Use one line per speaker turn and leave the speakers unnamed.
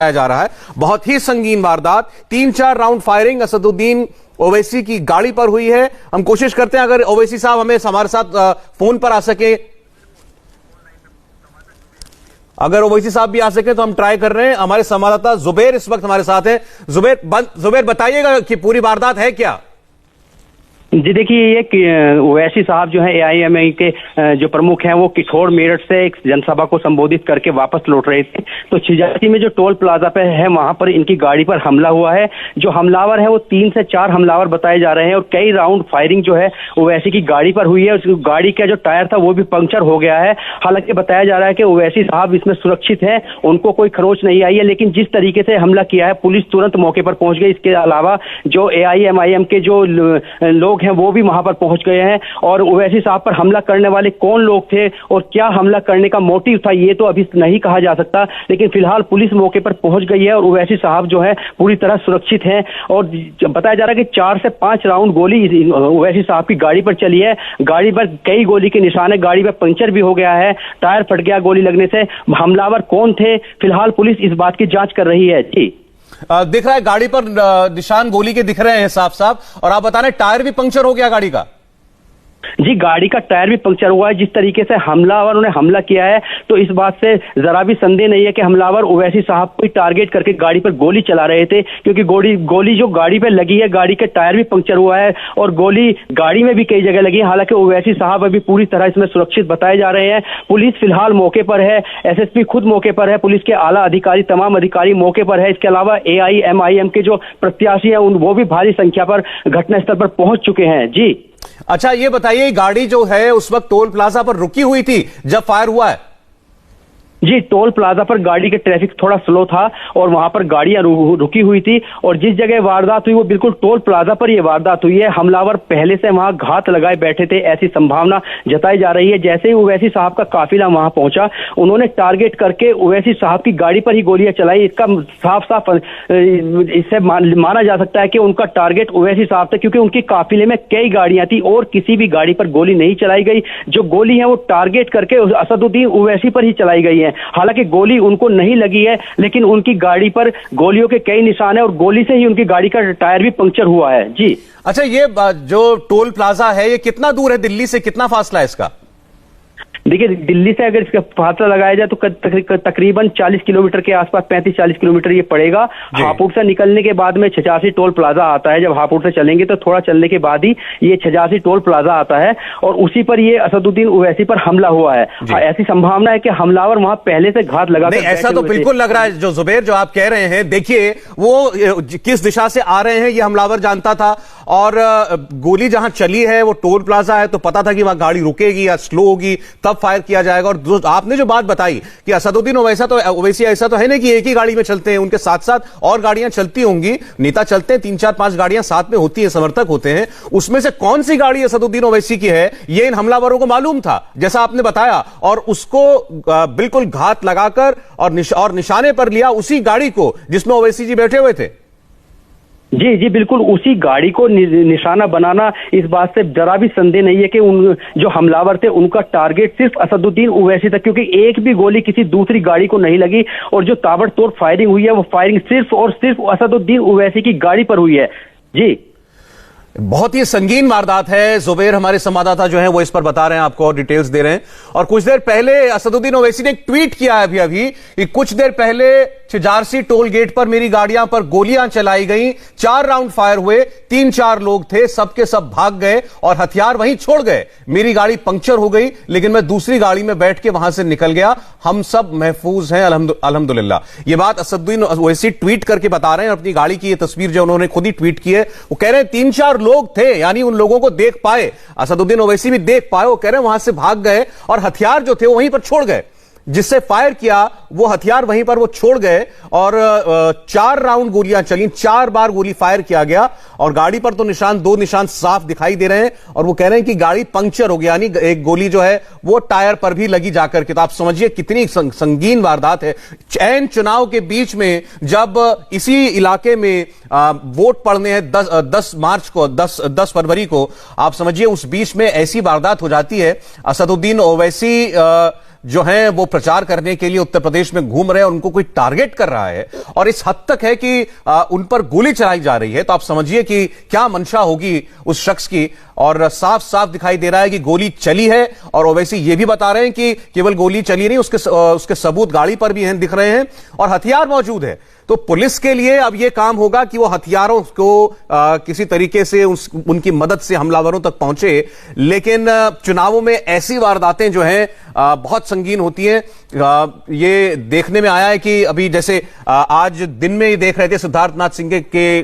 जा रहा है। बहुत ही संगीन वारदात, 3-4 राउंड फायरिंग असदुद्दीन ओवैसी की गाड़ी पर हुई है। हम कोशिश करते हैं अगर ओवैसी साहब हमारे साथ फोन पर आ सके, अगर ओवैसी साहब भी आ सके तो हम ट्राई कर रहे हैं। हमारे संवाददाता जुबैर इस वक्त हमारे साथ हैं। जुबैर बताइएगा कि पूरी वारदात है क्या?
जी देखिए, ये ओवैसी साहब जो है एआईएमआई के जो प्रमुख हैं वो किशोर मेरठ से एक जनसभा को संबोधित करके वापस लौट रहे थे। तो छिजासी में जो टोल प्लाजा पे है वहां पर इनकी गाड़ी पर हमला हुआ है। जो हमलावर है वो 3 से 4 हमलावर बताए जा रहे हैं और कई राउंड फायरिंग जो है ओवैसी की गाड़ी पर हुई है। उस गाड़ी का जो टायर था वो भी पंक्चर हो गया है। हालांकि बताया जा रहा है कि ओवैसी साहब इसमें सुरक्षित है, उनको कोई खरोच नहीं आई है। लेकिन जिस तरीके से हमला किया है पुलिस तुरंत मौके पर पहुंच गई। इसके अलावा जो एआईएमआईएम के जो लोग हैं वो भी वहां पर पहुंच गए हैं। और ओवैसी साहब पर हमला करने वाले कौन लोग थे और क्या हमला करने का मोटिव था ये तो अभी नहीं कहा जा सकता। लेकिन फिलहाल पुलिस मौके पर पहुंच गई है और ओवैसी साहब जो है पूरी तरह सुरक्षित हैं। और बताया जा रहा है कि 4 से 5 राउंड गोली ओवैसी साहब की गाड़ी पर चली है। गाड़ी पर कई गोली के निशान है, गाड़ी पर पंचर भी हो गया है, टायर फट गया गोली लगने से। हमलावर कौन थे फिलहाल पुलिस इस बात की जांच कर रही है। जी
दिख रहा है गाड़ी पर निशान गोली के दिख रहे हैं साफ साफ। और आप बता रहे टायर भी पंक्चर हो गया गाड़ी का?
जी, गाड़ी का टायर भी पंक्चर हुआ है। जिस तरीके से हमलावर ने हमला किया है तो इस बात से जरा भी संदेह नहीं है कि हमलावर ओवैसी साहब को टारगेट करके गाड़ी पर गोली चला रहे थे, क्योंकि गोली जो गाड़ी पे लगी है, गाड़ी के टायर भी पंक्चर हुआ है और गोली गाड़ी में भी कई जगह लगी है। हालांकि ओवैसी साहब अभी पूरी तरह इसमें सुरक्षित बताए जा रहे हैं। पुलिस फिलहाल मौके पर है, एसएसपी खुद मौके पर है, पुलिस के आला अधिकारी तमाम अधिकारी मौके पर है। इसके अलावा एआईएमआईएम के जो प्रत्याशी है वो भी भारी संख्या पर घटनास्थल पर पहुंच चुके हैं। जी
अच्छा, ये बताइए गाड़ी जो है उस वक्त टोल प्लाजा पर रुकी हुई थी जब फायर हुआ है?
जी, टोल प्लाजा पर गाड़ी के ट्रैफिक थोड़ा स्लो था और वहां पर गाड़ियां रुकी हुई थी। और जिस जगह वारदात हुई वो बिल्कुल टोल प्लाजा पर यह वारदात हुई है। हमलावर पहले से वहां घात लगाए बैठे थे, ऐसी संभावना जताई जा रही है। जैसे ही ओवैसी साहब का काफिला वहां पहुंचा उन्होंने टारगेट करके ओवैसी साहब की गाड़ी पर ही गोलियां चलाई। इसका साफ साफ इससे माना जा सकता है कि उनका टारगेट ओवैसी साहब थे, क्योंकि उनके काफिले में कई गाड़ियां थी और किसी भी गाड़ी पर गोली नहीं चलाई गई। जो गोली है वो टारगेट करके असदुद्दीन ओवैसी पर ही चलाई गई है। हालांकि गोली उनको नहीं लगी है, लेकिन उनकी गाड़ी पर गोलियों के कई निशान है और गोली से ही उनकी गाड़ी का टायर भी पंक्चर हुआ है। जी
अच्छा, ये जो टोल प्लाजा है ये कितना दूर है दिल्ली से, कितना फासला है इसका?
देखिए, दिल्ली से अगर इसका फासला लगाया जाए तो तकरीबन 40 किलोमीटर के आसपास, 35-40 किलोमीटर ये पड़ेगा। हापुड़ से निकलने के बाद में छिजासी टोल प्लाजा आता है। जब हापुड़ से चलेंगे तो थोड़ा चलने के बाद ही ये छिजासी टोल प्लाजा आता है और उसी पर ये असदुद्दीन ओवैसी पर हमला हुआ है। ऐसी संभावना है कि हमलावर वहां पहले से घात लगा।
ऐसा तो बिल्कुल लग रहा है जो जुबैर जो आप कह रहे हैं। देखिए वो किस दिशा से आ रहे हैं ये हमलावर जानता था और गोली जहां चली है वो टोल प्लाजा है तो पता था कि वहां गाड़ी रुकेगी या स्लो होगी तब फायर किया जाएगा। और आपने जो बात बताई कि असदुद्दीन ओवैसी ऐसा तो है नहीं कि एक ही गाड़ी में चलते हैं, उनके साथ साथ और गाड़ियां चलती होंगी, नेता चलते हैं, 3-4-5 गाड़ियां साथ में होती है, समर्थक होते हैं। उसमें से कौन सी गाड़ी असदुद्दीन ओवैसी की है ये इन हमलावरों को मालूम था जैसा आपने बताया और उसको बिल्कुल घात लगाकर और निशाने पर लिया उसी गाड़ी को जिसमें ओवैसी जी बैठे हुए थे।
जी जी बिल्कुल, उसी गाड़ी को निशाना बनाना, इस बात से जरा भी संदेह नहीं है कि उन जो हमलावर थे उनका टारगेट सिर्फ असदुद्दीन ओवैसी था, क्योंकि एक भी गोली किसी दूसरी गाड़ी को नहीं लगी और जो ताबड़तोड़ फायरिंग हुई है वो फायरिंग सिर्फ और सिर्फ असदुद्दीन ओवैसी की गाड़ी पर हुई है। जी
बहुत ही संगीन वारदात है। जुबैर हमारे संवाददाता जो हैं वो इस पर बता रहे हैं, आपको और डिटेल्स दे रहे हैं। और कुछ देर पहले असदुद्दीन ओवैसी ने एक ट्वीट किया है अभी कि कुछ देर पहले छिजारसी टोल गेट पर मेरी गाड़ियां पर गोलियां चलाई गई, 4 राउंड फायर हुए, 3-4 लोग थे, सबके सब भाग गए और हथियार वहीं छोड़ गए। मेरी गाड़ी पंक्चर हो गई लेकिन मैं दूसरी गाड़ी में बैठ के वहां से निकल गया, हम सब महफूज हैं अल्हम्दुलिल्लाह। ये बात असदुद्दीन ओवैसी ट्वीट करके बता रहे हैं। अपनी गाड़ी की ये तस्वीर जो उन्होंने खुद ही ट्वीट की है, वो कह रहे हैं 3-4 लोग थे, यानी उन लोगों को देख पाए, असदुद्दीन ओवैसी भी देख पाए। वो कह रहे हैं वहां से भाग गए और हथियार जो थे वो वहीं पर छोड़ गए, जिससे फायर किया वो हथियार वहीं पर वो छोड़ गए और 4 राउंड गोलियां चली, 4 बार गोली फायर किया गया और गाड़ी पर तो 2 निशान साफ दिखाई दे रहे हैं। और वो कह रहे हैं कि गाड़ी पंक्चर हो गया, यानी एक गोली जो है वो टायर पर भी लगी जाकर के। तो आप समझिए कितनी संगीन वारदात है। ऐन चुनाव के बीच में जब इसी इलाके में वोट पड़ने हैं 10 मार्च को, 10 फरवरी को, आप समझिए उस बीच में ऐसी वारदात हो जाती है। असदुद्दीन ओवैसी जो हैं वो प्रचार करने के लिए उत्तर प्रदेश में घूम रहे हैं और उनको कोई टारगेट कर रहा है और इस हद तक है कि उन पर गोली चलाई जा रही है, तो आप समझिए कि क्या मंशा होगी उस शख्स की। और साफ साफ दिखाई दे रहा है कि गोली चली है और ओवैसी ये भी बता रहे हैं कि केवल गोली चली नहीं, उसके सबूत गाड़ी पर भी हैं, दिख रहे हैं और हथियार मौजूद है। तो पुलिस के लिए अब यह काम होगा कि वो हथियारों को किसी तरीके से उनकी मदद से हमलावरों तक पहुंचे। लेकिन चुनावों में ऐसी वारदातें जो हैं बहुत संगीन होती हैं। ये देखने में आया है कि अभी जैसे आज दिन में ही देख रहे थे सिद्धार्थनाथ सिंह के